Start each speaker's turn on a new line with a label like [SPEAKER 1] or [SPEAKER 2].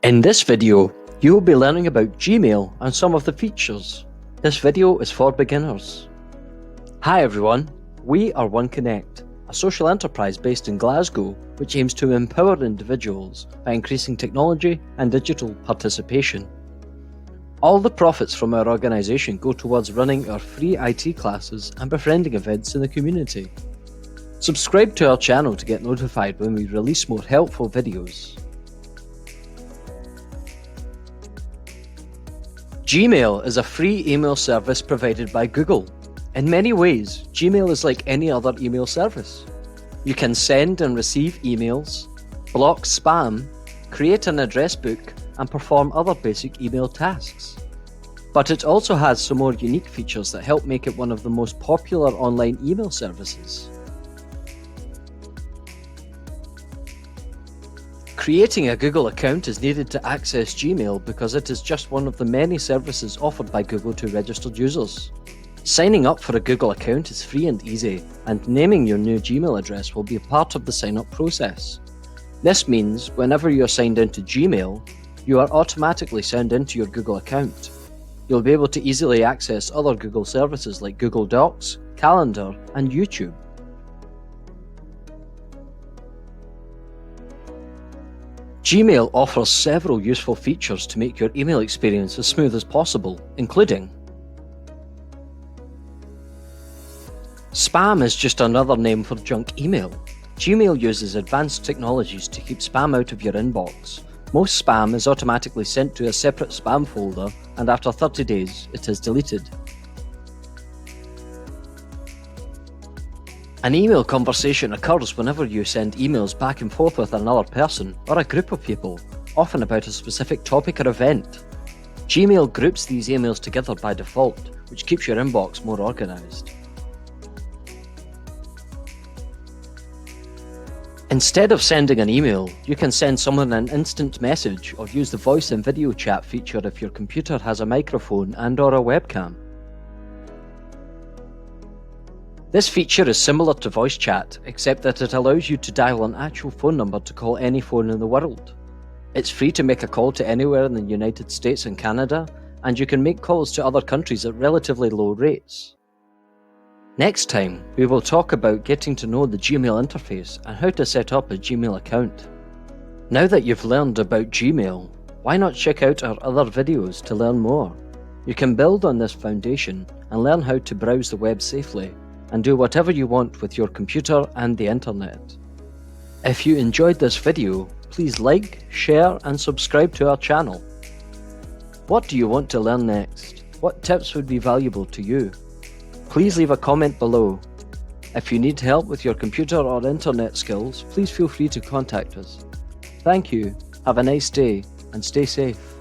[SPEAKER 1] In this video, you will be learning about Gmail and some of the features. This video is for beginners. Hi everyone, we are Connect, a social enterprise based in Glasgow which aims to empower individuals by increasing technology and digital participation. All the profits from our organisation go towards running our free IT classes and befriending events in the community. Subscribe to our channel to get notified when we release more helpful videos. Gmail is a free email service provided by Google. In many ways, Gmail is like any other email service. You can send and receive emails, block spam, create an address book, and perform other basic email tasks. But it also has some more unique features that help make it one of the most popular online email services. Creating a Google account is needed to access Gmail because it is just one of the many services offered by Google to registered users. Signing up for a Google account is free and easy, and naming your new Gmail address will be a part of the sign-up process. This means whenever you are signed into Gmail, you are automatically signed into your Google account. You'll be able to easily access other Google services like Google Docs, Calendar, and YouTube. Gmail offers several useful features to make your email experience as smooth as possible, including spam is just another name for junk email. Gmail uses advanced technologies to keep spam out of your inbox. Most spam is automatically sent to a separate spam folder, and after 30 days, it is deleted. An email conversation occurs whenever you send emails back and forth with another person or a group of people, often about a specific topic or event. Gmail groups these emails together by default, which keeps your inbox more organized. Instead of sending an email, you can send someone an instant message or use the voice and video chat feature if your computer has a microphone and/or a webcam. This feature is similar to voice chat, except that it allows you to dial an actual phone number to call any phone in the world. It's free to make a call to anywhere in the United States and Canada, and you can make calls to other countries at relatively low rates. Next time, we will talk about getting to know the Gmail interface and how to set up a Gmail account. Now that you've learned about Gmail, why not check out our other videos to learn more? You can build on this foundation and learn how to browse the web safely and do whatever you want with your computer and the internet. If you enjoyed this video, please like, share and subscribe to our channel. What do you want to learn next? What tips would be valuable to you? Please leave a comment below. If you need help with your computer or internet skills, please feel free to contact us. Thank you, have a nice day, and stay safe.